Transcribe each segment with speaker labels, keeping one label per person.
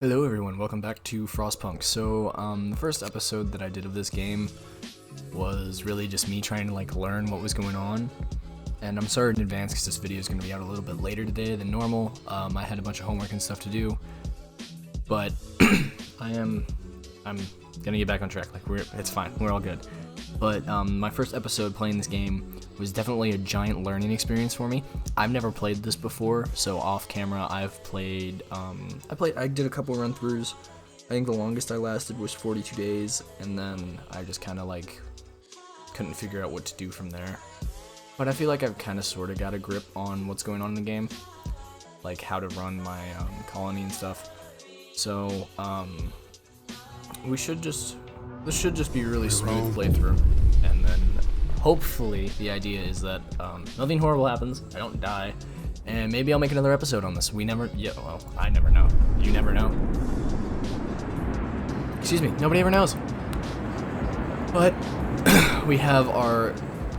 Speaker 1: Hello everyone, welcome back to Frostpunk. So, the first episode that I did of this game was really just me trying to learn what was going on. And I'm sorry in advance because this video is going to be out a little bit later today than normal. I had a bunch of homework and stuff to do, but I'm gonna get back on track. It's fine, we're all good. But my first episode playing this game was definitely a giant learning experience for me. I've never played this before, so off camera I've played, I did a couple run-throughs. I think the longest I lasted was 42 days, and then I just kind of couldn't figure out what to do from there. But I feel like I've kind of sort of got a grip on what's going on in the game, like how to run my colony and stuff. So this should just be a really smooth playthrough, and then hopefully the idea is that nothing horrible happens, I don't die, and maybe I'll make another episode on this. I never know. You never know. Excuse me, nobody ever knows. But we have our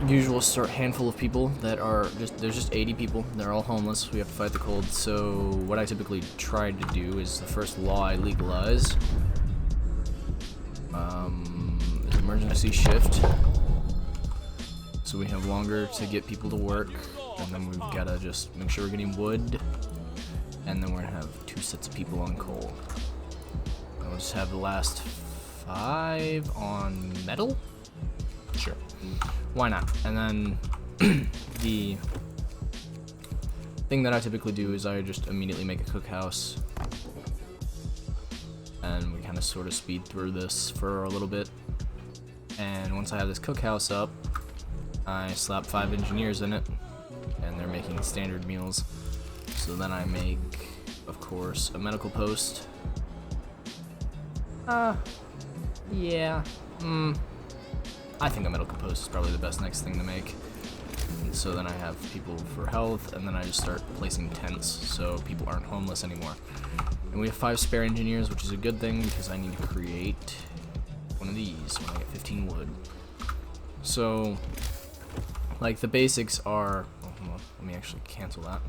Speaker 1: usual handful of people that are there's just 80 people. They're all homeless. We have to fight the cold. So what I typically try to do is the first law I legalize is emergency shift. So we have longer to get people to work, and then we've got to just make sure we're getting wood, and then we're gonna have 2 sets of people on coal. And we'll just have the last 5 on metal? Sure. Why not? And then the thing that I typically do is I just immediately make a cookhouse, and we kind of sort of speed through this for a little bit. And once I have this cookhouse up, I slap 5 engineers in it, and they're making standard meals. So then I make, of course, a medical post. Yeah. I think a medical post is probably the best next thing to make. And so then I have people for health, and then I just start placing tents so people aren't homeless anymore. And we have 5 spare engineers, which is a good thing because I need to create one of these when I get 15 wood. So the basics are, let me actually cancel that.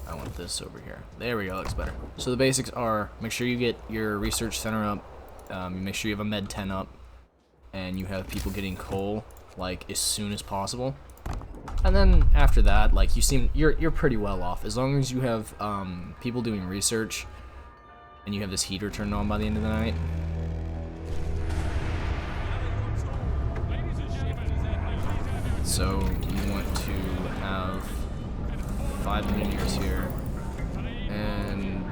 Speaker 1: I want this over here. There we go, looks better. So the basics are, make sure you get your research center up, you make sure you have a med tent up, and you have people getting coal, as soon as possible. And then after that, you're pretty well off. As long as you have, people doing research, and you have this heater turned on by the end of the night. So you want to have 5 engineers here, and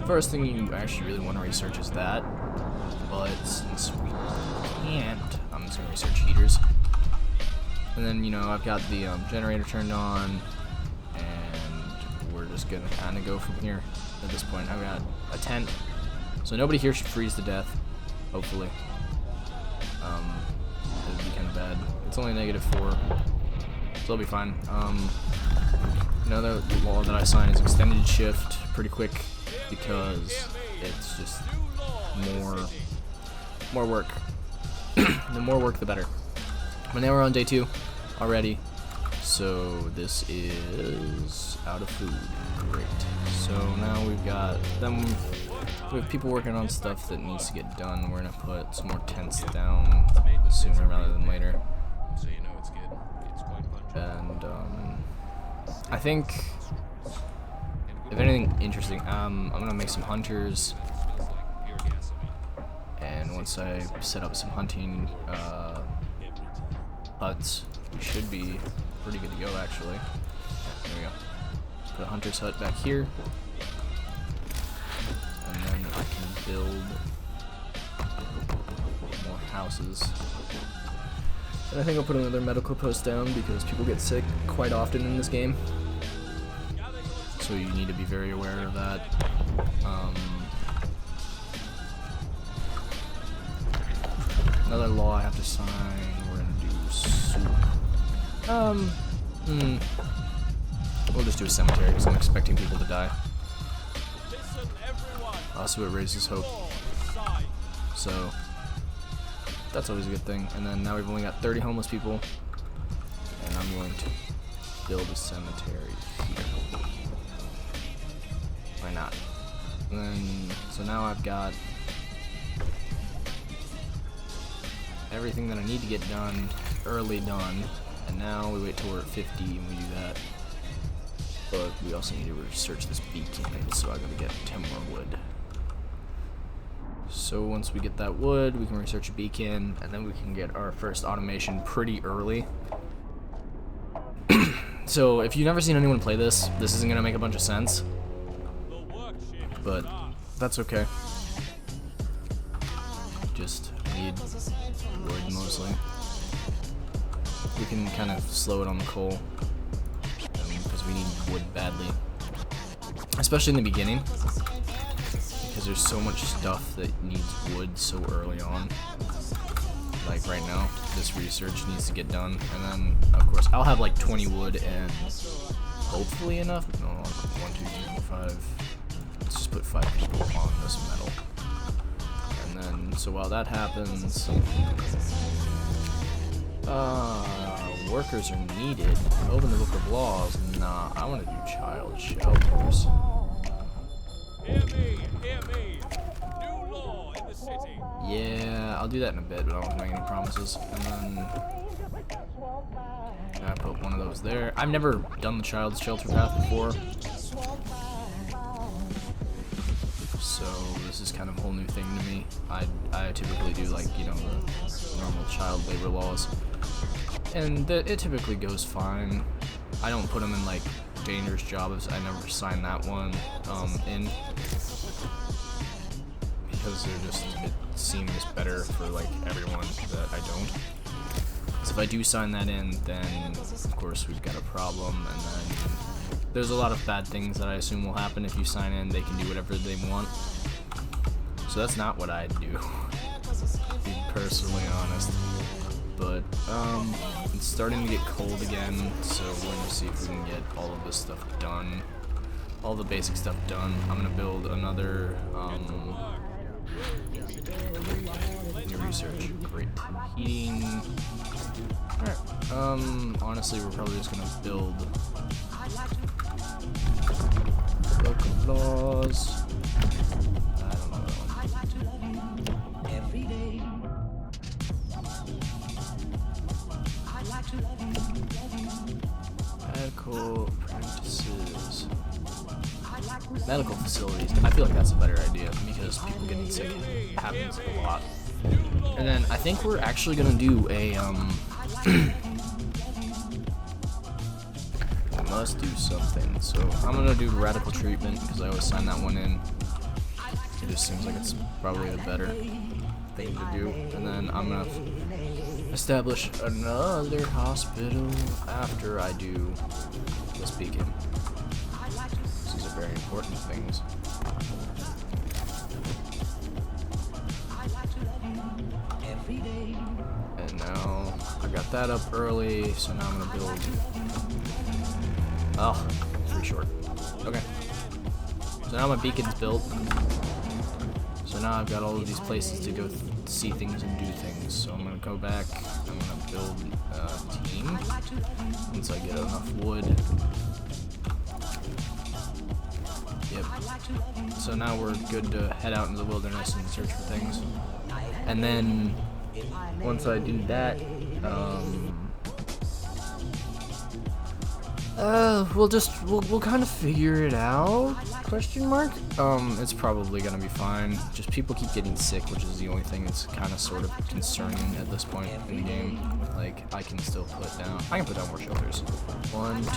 Speaker 1: first thing you actually really want to research is that, but since we can't, I'm just going to research heaters. And then, I've got the generator turned on, and we're just going to kind of go from here. At this point, I've got a tent, so nobody here should freeze to death, hopefully. It would be kind of bad. It's only -4, so it'll be fine. Another law that I sign is extended shift, pretty quick, because it's just more work. The more work, the better. But now we're on day 2 already, so this is out of food. Great. So now we have people working on stuff that needs to get done. We're gonna put some more tents down sooner rather than later. And I think, if anything interesting, I'm gonna make some hunters, and once I set up some hunting huts, we should be pretty good to go actually. There we go. Put a hunter's hut back here, and then I can build more houses. And I think I'll put another medical post down because people get sick quite often in this game. So you need to be very aware of that. Another law I have to sign, we're gonna do soup. We'll just do a cemetery because I'm expecting people to die. Also, it raises hope. So that's always a good thing. And then now we've only got 30 homeless people, and I'm going to build a cemetery here. Why not? And then, so now I've got everything that I need to get done early done. And now we wait till we're at 50 and we do that. But we also need to research this beacon, so I gotta get 10 more wood. So once we get that wood, we can research a beacon, and then we can get our first automation pretty early. So if you've never seen anyone play this isn't gonna make a bunch of sense, but that's okay. Just need wood mostly. We can kind of slow it on the coal, because we need wood badly, especially in the beginning, because there's so much stuff that needs wood so early on. Like right now, this research needs to get done, and then of course I'll have like 20 wood and hopefully enough. No, 1, 2, 3, 4, 5. Let's just put 5 people on this metal, and then so while that happens, workers are needed. Open the book of laws. Nah, I want to do child shelters.
Speaker 2: Hear me. New law in the city.
Speaker 1: Yeah, I'll do that in a bit, but I don't make any promises. And then I put one of those there. I've never done the child shelter path before, so this is kind of a whole new thing to me. I typically do, like, you know, the normal child labor laws, and it typically goes fine. I don't put them in like dangerous jobs. I never sign that one in, because it seems better for like everyone that I don't. So if I do sign that in, then of course we've got a problem, and then there's a lot of bad things that I assume will happen if you sign in. They can do whatever they want. So that's not what I'd do, to be personally honest. But it's starting to get cold again, so we're gonna see if we can get all of this stuff done, all the basic stuff done. I'm gonna build another new research. Great heating. Alright. Honestly, we're probably just gonna build book of laws. I don't know that one. Medical apprentices. Medical facilities. I feel like that's a better idea, because people getting sick happens a lot. And then I think we're actually gonna do a we must do something. So I'm gonna do radical treatment, because I always sign that one in. It just seems like it's probably the better thing to do. And then I'm gonna establish another hospital after I do this beacon. These are very important things. And now I got that up early, so now I'm gonna build. Oh, 3 short. Okay. So now my beacon's built. So now I've got all of these places to go see things and do things. So I'm gonna go back. I'm gonna build a team once I get enough wood. Yep. So now we're good to head out into the wilderness and search for things. And then once I do that, we'll kind of figure it out, question mark. It's probably gonna be fine. Just people keep getting sick, which is the only thing that's kind of sort of concerning at this point in the game. Like, I can put down more shelters. 1, 2,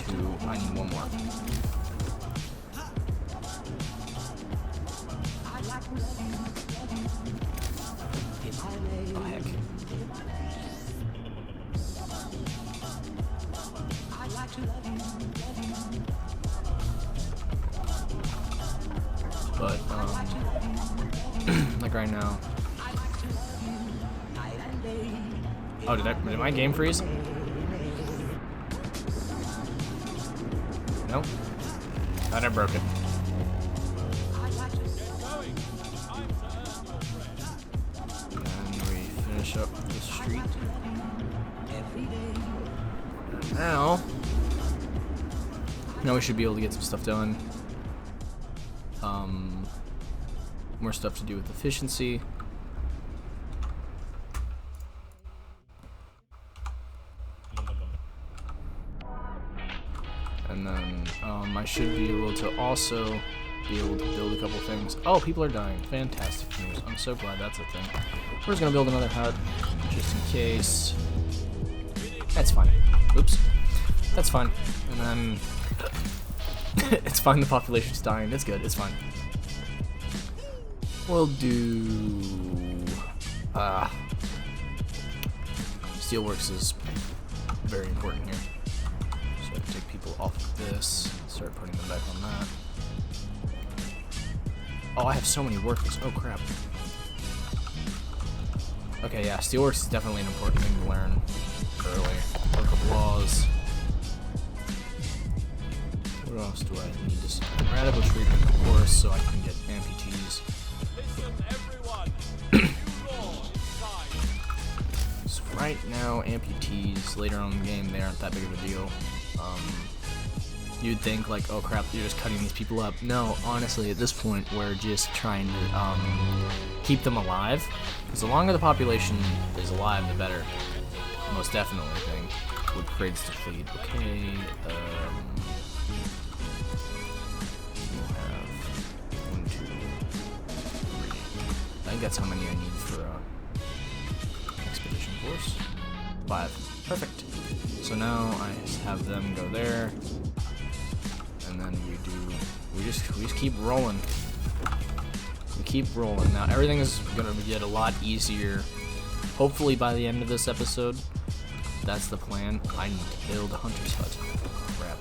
Speaker 1: I need 1 more. Oh, heck. But, like right now. Oh, did my game freeze? Nope. Thought I broke it. And we finish up the street. And now we should be able to get some stuff done. more stuff to do with efficiency. And then I should be able to also be able to build a couple things. Oh, people are dying. Fantastic news. I'm so glad that's a thing. We're just gonna build another hut just in case. That's fine. Oops. That's fine. And then it's fine. The population's dying. It's good. It's fine. We'll do. Steelworks is very important here. So I take people off of this. Start putting them back on that. Oh, I have so many workers. Oh crap. Okay, yeah, Steelworks is definitely an important thing to learn early. Work of laws. What else do I need to see? Radical treatment, of course, so I can get amputees.
Speaker 2: Listen, everyone. New law inside.
Speaker 1: So right now, amputees, later on in the game, they aren't that big of a deal. You'd think like, oh crap, you're just cutting these people up. No, honestly, at this point, we're just trying to keep them alive. Because the longer the population is alive, the better. Most definitely, I think. With crates to feed. Okay, we'll have 1, 2, 3. I think that's how many I need for expedition force. 5. Perfect. So now I have them go there. And then we just keep rolling. We keep rolling. Now everything is gonna get a lot easier. Hopefully by the end of this episode. That's the plan. I need to build a hunter's hut. Crap.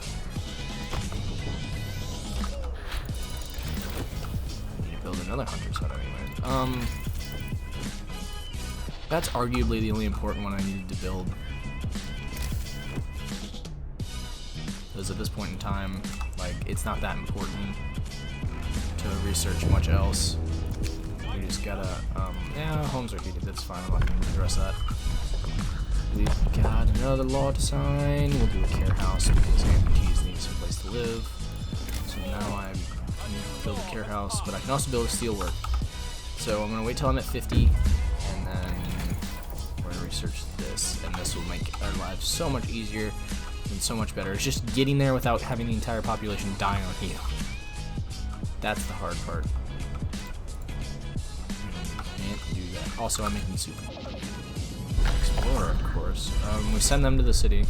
Speaker 1: I need to build another hunter's hut anyway. That's arguably the only important one I needed to build. Because at this point in time, like, it's not that important to research much else. We just gotta, yeah, homes are heated, that's fine, I'm not gonna address that. We've got another law to sign. We'll do a care house because amputees need some place to live. So now I need to build a care house, but I can also build a steelwork. So I'm gonna wait till I'm at 50, and then we're gonna research this, and this will make our lives so much easier. And so much better. It's just getting there without having the entire population die on you. That's the hard part. Can't do that. Also, I'm making soup. Explorer, of course. We send them to the city.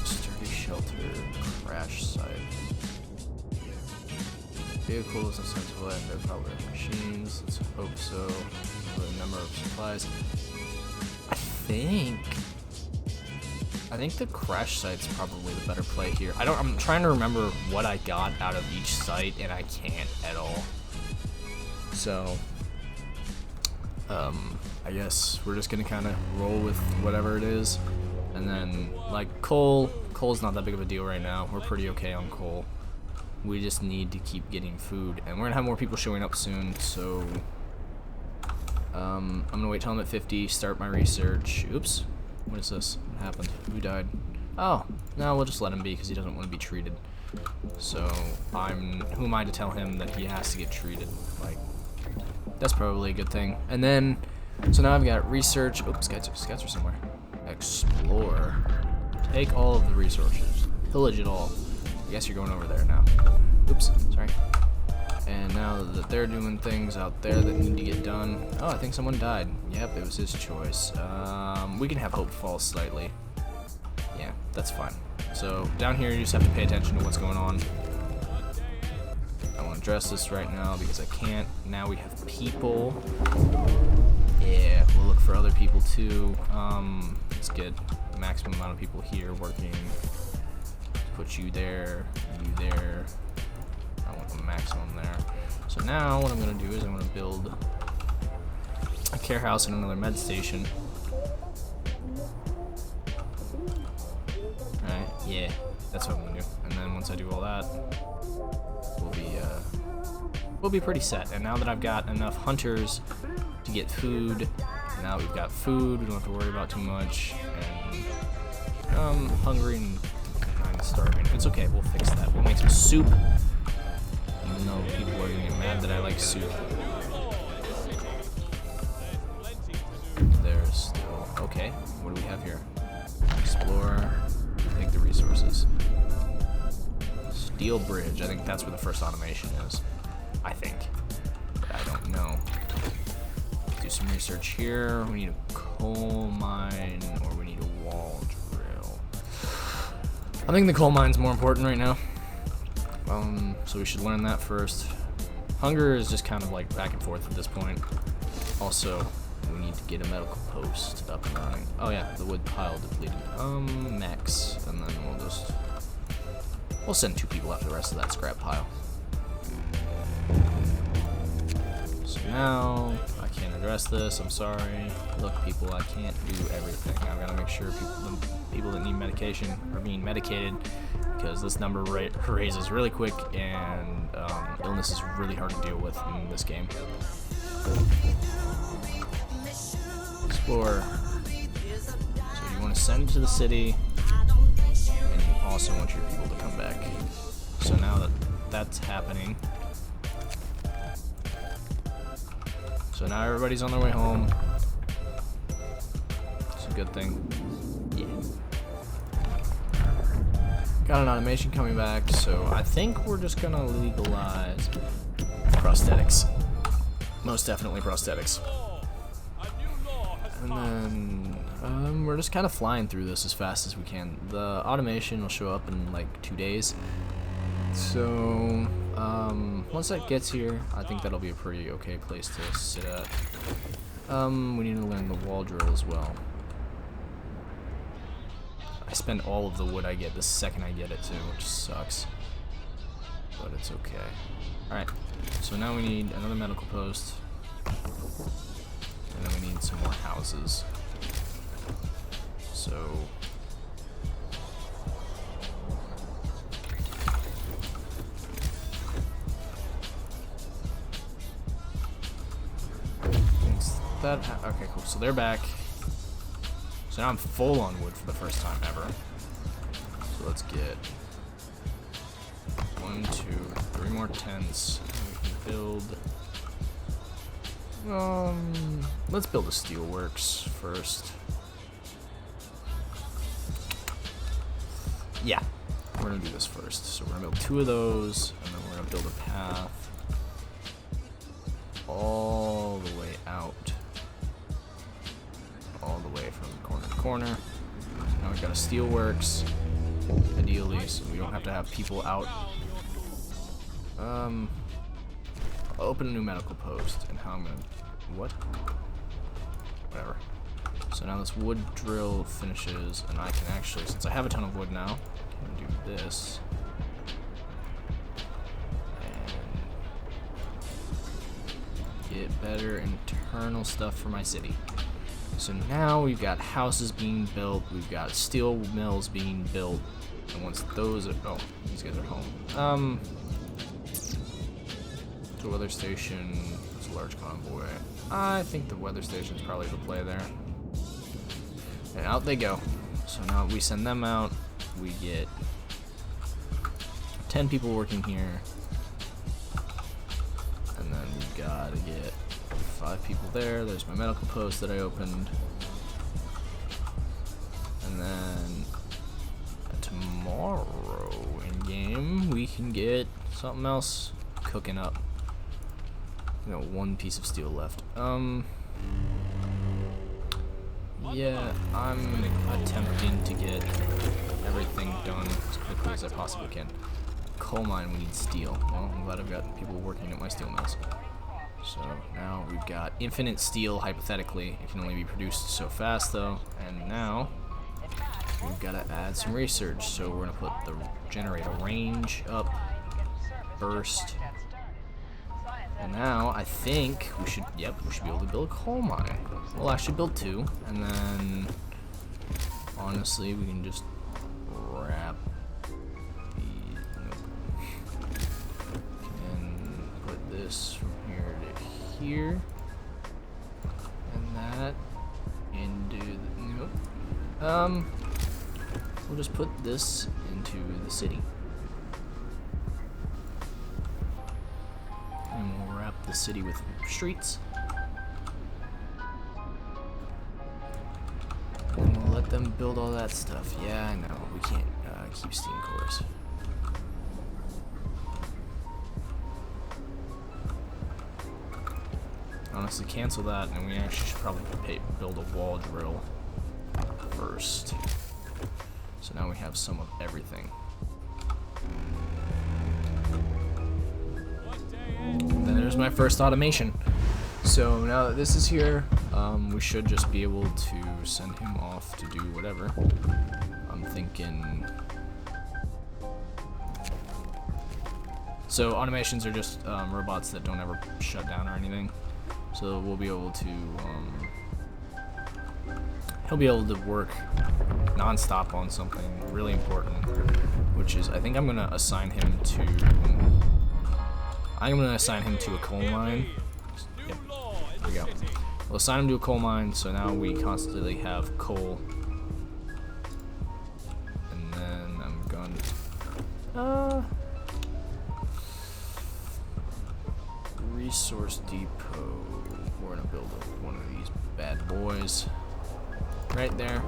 Speaker 1: Sturdy shelter. Crash site. Vehicles and sensible and they're probably machines. Let's hope so. The number of supplies. I think the crash site's probably the better play here. I'm trying to remember what I got out of each site, and I can't at all. So, I guess we're just gonna kind of roll with whatever it is. And then, like, coal's not that big of a deal right now. We're pretty okay on coal. We just need to keep getting food, and we're gonna have more people showing up soon, so I'm gonna wait till I'm at 50, start my research. Oops. What is this? What happened? Who died? Oh, no, we'll just let him be because he doesn't want to be treated. So, who am I to tell him that he has to get treated? Like, that's probably a good thing. And then, so now I've got research. Oops, scouts are somewhere. Explore. Take all of the resources. Pillage it all. I guess you're going over there now. Oops, sorry. And now that they're doing things out there that need to get done. Oh, I think someone died. Yep, it was his choice. We can have hope fall slightly. Yeah, that's fine. So down here, you just have to pay attention to what's going on. I want to address this right now because I can't. Now we have people. Yeah, we'll look for other people too. Let's get the maximum amount of people here working. Put you there, you there. I want the maximum there. So now what I'm going to do is I'm going to build a care house and another med station. Alright, yeah, that's what I'm going to do. And then once I do all that, we'll be pretty set. And now that I've got enough hunters to get food, now we've got food, we don't have to worry about too much. And I'm hungry and I'm starving. It's okay, we'll fix that. We'll make some soup. even though people are gonna get mad that I like soup. There's still... Okay, what do we have here? Explore, take the resources. Steel bridge, I think that's where the first automation is. I think. But I don't know. Do some research here. We need a coal mine, or we need a wall drill. I think the coal mine's more important right now. So we should learn that first. Hunger is just kind of like back and forth at this point. Also, we need to get a medical post up and running. Oh yeah, the wood pile depleted. Max, and then we'll send 2 people after the rest of that scrap pile. So now I can't address this. I'm sorry. Look, people, I can't do everything. I've got to make sure the people that need medication are being medicated, because this number raises really quick, and illness is really hard to deal with in this game. Explore. So you want to send to the city, and you also want your people to come back. So now that that's happening, so now everybody's on their way home. It's a good thing. Yeah. Got an automation coming back, so I think we're just gonna legalize prosthetics. Most definitely prosthetics. And then we're just kind of flying through this as fast as we can. The automation will show up in like 2 days. So once that gets here, I think that'll be a pretty okay place to sit at. We need to learn the wall drill as well. I spend all of the wood I get the second I get it too, which sucks. But it's okay. Alright, so now we need another medical post. And then we need some more houses. So okay, cool. So they're back. So now I'm full on wood for the first time ever. So let's get 1, 2, 3 more tents. We can build. Let's build a steelworks first. Yeah, we're gonna do this first. So we're gonna build 2 of those, and then we're gonna build a path all the way out, all the way from corner to corner. Now we've got a steelworks, ideally, so we don't have to have people out. I'll open a new medical post, and how I'm gonna, what? Whatever. So now this wood drill finishes, and I can actually, since I have a ton of wood now, I can do this. And get better internal stuff for my city. So now we've got houses being built, we've got steel mills being built, and once those are, oh, these guys are home. The weather station, it's a large convoy. I think the weather station is probably the play there. And out they go. So now we send them out, we get 10 people working here. And then we gotta get 5 people there. There's my medical post that I opened. And then tomorrow in game, we can get something else cooking up. We got 1 piece of steel left. Yeah, I'm attempting to get everything done as quickly as I possibly can. Coal mine, we need steel. Well, I'm glad I've got people working at my steel mills. So now we've got infinite steel, hypothetically. It can only be produced so fast, though. And now we've got to add some research. So we're going to put the generator range up, burst. And now I think we should, we should be able to build a coal mine. We'll actually build 2, and then honestly we can just wrap and put this from here to here, and that into the, we'll just put this into the city. city with streets. And we'll let them build all that stuff. Yeah, I know. We can't keep steam cores. Honestly, cancel that, and we actually should probably build a wall drill first. So now we have some of everything. And then there's my first automation. So now that this is here, we should just be able to send him off to do whatever. I'm thinking... So automations are just robots that don't ever shut down or anything. So we'll be able to, he'll be able to work non-stop on something really important, which is, I think I'm gonna assign him to a coal mine. Yep, there we go. We'll assign him to a coal mine, so now we constantly have coal. And then I'm going to, resource depot. We're gonna build one of these bad boys right there,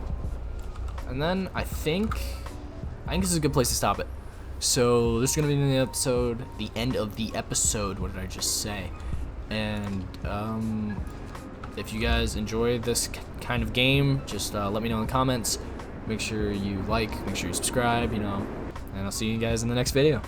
Speaker 1: and then I think this is a good place to stop it. So this is gonna be the end of the episode. What did I just say? And if you guys enjoy this kind of game, just let me know in the comments. Make sure you like, make sure you subscribe, and I'll see you guys in the next video.